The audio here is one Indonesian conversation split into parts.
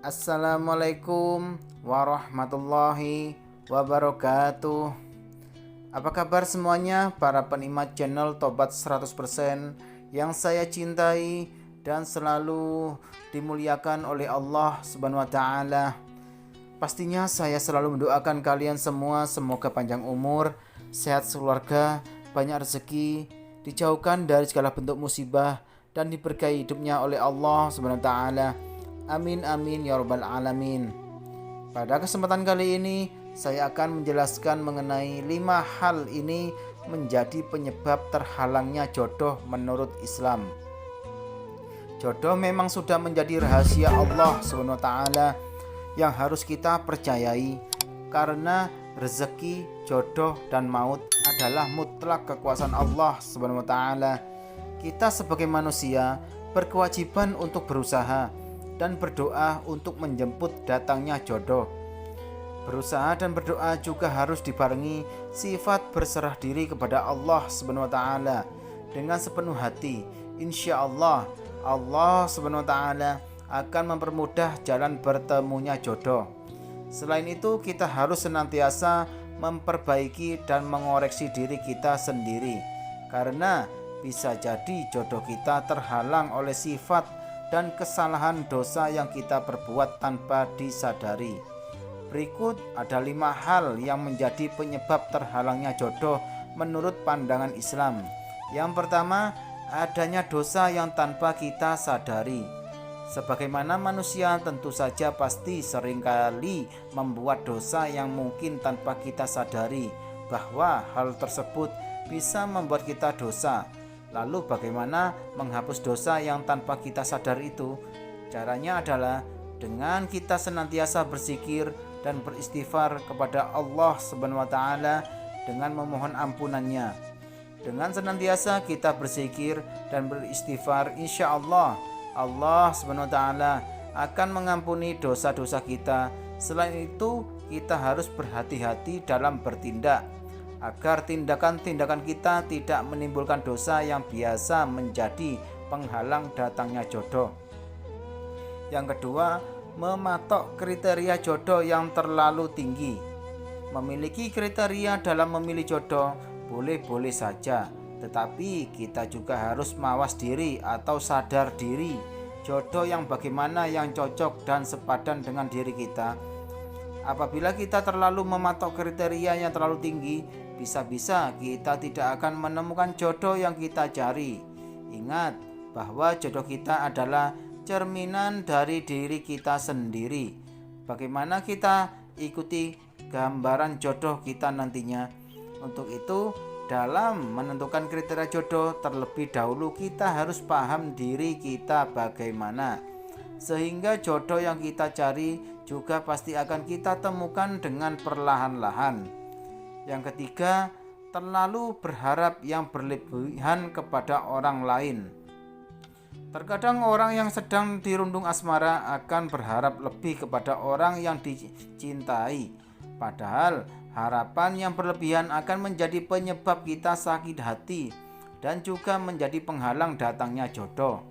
Assalamualaikum warahmatullahi wabarakatuh. Apa kabar semuanya para penikmat channel Tobat 100% yang saya cintai dan selalu dimuliakan oleh Allah Subhanahu wa taala. Pastinya saya selalu mendoakan kalian semua semoga panjang umur, sehat sekeluarga, banyak rezeki, dijauhkan dari segala bentuk musibah dan diberkahi hidupnya oleh Allah Subhanahu wa taala. Amin amin ya rabbal alamin. Pada kesempatan kali ini saya akan menjelaskan mengenai 5 hal ini menjadi penyebab terhalangnya jodoh menurut Islam. Jodoh memang sudah menjadi rahasia Allah SWT yang harus kita percayai, karena rezeki, jodoh, dan maut adalah mutlak kekuasaan Allah SWT. Kita sebagai manusia berkewajiban untuk berusaha dan berdoa untuk menjemput datangnya jodoh. Berusaha dan berdoa juga harus dibarengi sifat berserah diri kepada Allah SWT dengan sepenuh hati. Insya Allah, Allah SWT akan mempermudah jalan bertemunya jodoh. Selain itu, kita harus senantiasa memperbaiki dan mengoreksi diri kita sendiri, karena bisa jadi jodoh kita terhalang oleh sifat dan kesalahan dosa yang kita perbuat tanpa disadari. Berikut ada 5 hal yang menjadi penyebab terhalangnya jodoh menurut pandangan Islam. Yang pertama, adanya dosa yang tanpa kita sadari. Sebagaimana manusia tentu saja pasti seringkali membuat dosa yang mungkin tanpa kita sadari bahwa hal tersebut bisa membuat kita dosa. Lalu bagaimana menghapus dosa yang tanpa kita sadar itu? Caranya adalah dengan kita senantiasa berzikir dan beristighfar kepada Allah Subhanahu wa taala dengan memohon ampunannya. Dengan senantiasa kita berzikir dan beristighfar, insya Allah Allah Subhanahu wa taala akan mengampuni dosa-dosa kita. Selain itu, kita harus berhati-hati dalam bertindak agar tindakan-tindakan kita tidak menimbulkan dosa yang biasa menjadi penghalang datangnya jodoh. Yang kedua, mematok kriteria jodoh yang terlalu tinggi. Memiliki kriteria dalam memilih jodoh boleh-boleh saja, tetapi kita juga harus mawas diri atau sadar diri jodoh yang bagaimana yang cocok dan sepadan dengan diri kita. Apabila kita terlalu mematok kriteria yang terlalu tinggi, bisa-bisa kita tidak akan menemukan jodoh yang kita cari. Ingat bahwa jodoh kita adalah cerminan dari diri kita sendiri. Bagaimana kita ikuti gambaran jodoh kita nantinya. Untuk itu, dalam menentukan kriteria jodoh, terlebih dahulu kita harus paham diri kita bagaimana, sehingga jodoh yang kita cari juga pasti akan kita temukan dengan perlahan-lahan. Yang ketiga, terlalu berharap yang berlebihan kepada orang lain. Terkadang orang yang sedang dirundung asmara akan berharap lebih kepada orang yang dicintai, padahal harapan yang berlebihan akan menjadi penyebab kita sakit hati dan juga menjadi penghalang datangnya jodoh.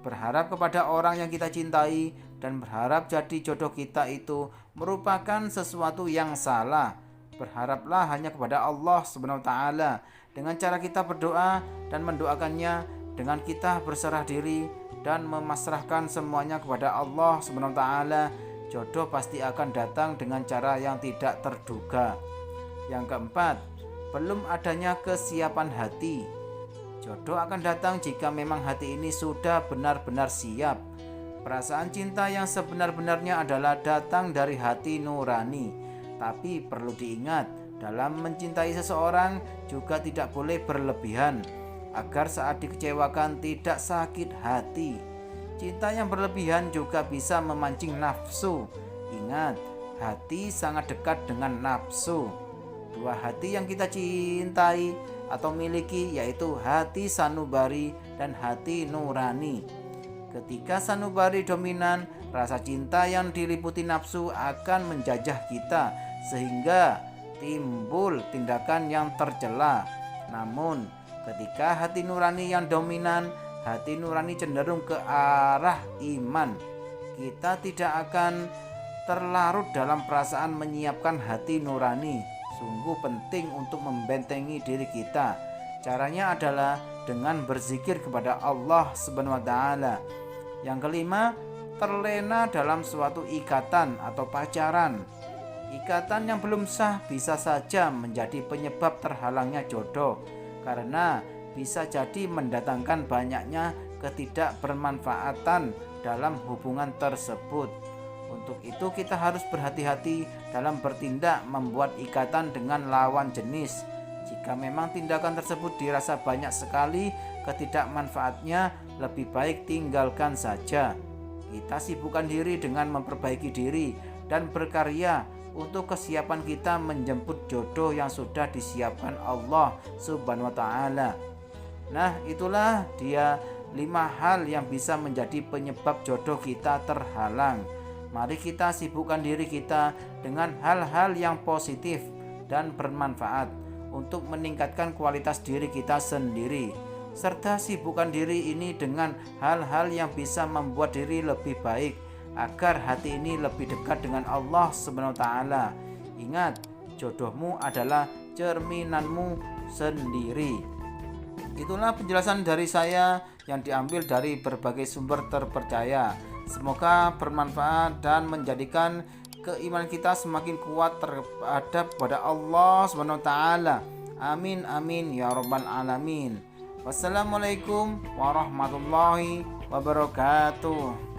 Berharap kepada orang yang kita cintai dan berharap jadi jodoh kita itu merupakan sesuatu yang salah. Berharaplah hanya kepada Allah Subhanahu wa taala dengan cara kita berdoa dan mendoakannya, dengan kita berserah diri dan memasrahkan semuanya kepada Allah Subhanahu wa taala. Jodoh pasti akan datang dengan cara yang tidak terduga. Yang keempat, belum adanya kesiapan hati. Jodoh akan datang jika memang hati ini sudah benar-benar siap. Perasaan cinta yang sebenar-benarnya adalah datang dari hati nurani. Tapi perlu diingat, dalam mencintai seseorang juga tidak boleh berlebihan, agar saat dikecewakan tidak sakit hati. Cinta yang berlebihan juga bisa memancing nafsu. Ingat, hati sangat dekat dengan nafsu. 2 hati yang kita cintai atau miliki yaitu hati sanubari dan hati nurani. Ketika sanubari dominan, rasa cinta yang diliputi nafsu akan menjajah kita sehingga timbul tindakan yang tercela. Namun, ketika hati nurani yang dominan, hati nurani cenderung ke arah iman. kita tidak akan terlarut dalam perasaan menyiapkan hati nurani. Sungguh penting untuk membentengi diri kita. Caranya adalah dengan berzikir kepada Allah Subhanahu wa taala. Yang kelima, terlena dalam suatu ikatan atau pacaran. Ikatan yang belum sah bisa saja menjadi penyebab terhalangnya jodoh, karena bisa jadi mendatangkan banyaknya ketidakbermanfaatan dalam hubungan tersebut. Untuk itu kita harus berhati-hati dalam bertindak membuat ikatan dengan lawan jenis. Jika memang tindakan tersebut dirasa banyak sekali ketidakmanfaatnya, lebih baik tinggalkan saja. Kita sibukkan diri dengan memperbaiki diri dan berkarya untuk kesiapan kita menjemput jodoh yang sudah disiapkan Allah Subhanahu wa taala. Nah, itulah dia 5 hal yang bisa menjadi penyebab jodoh kita terhalang. Mari kita sibukkan diri kita dengan hal-hal yang positif dan bermanfaat untuk meningkatkan kualitas diri kita sendiri, serta sibukkan diri ini dengan hal-hal yang bisa membuat diri lebih baik agar hati ini lebih dekat dengan Allah Subhanahu wa taala. Ingat, jodohmu adalah cerminanmu sendiri. Itulah penjelasan dari saya yang diambil dari berbagai sumber terpercaya. Semoga bermanfaat dan menjadikan keimanan kita semakin kuat terhadap kepada Allah Subhanahu wa taala. Amin amin ya rabbal alamin. Wassalamualaikum warahmatullahi wabarakatuh.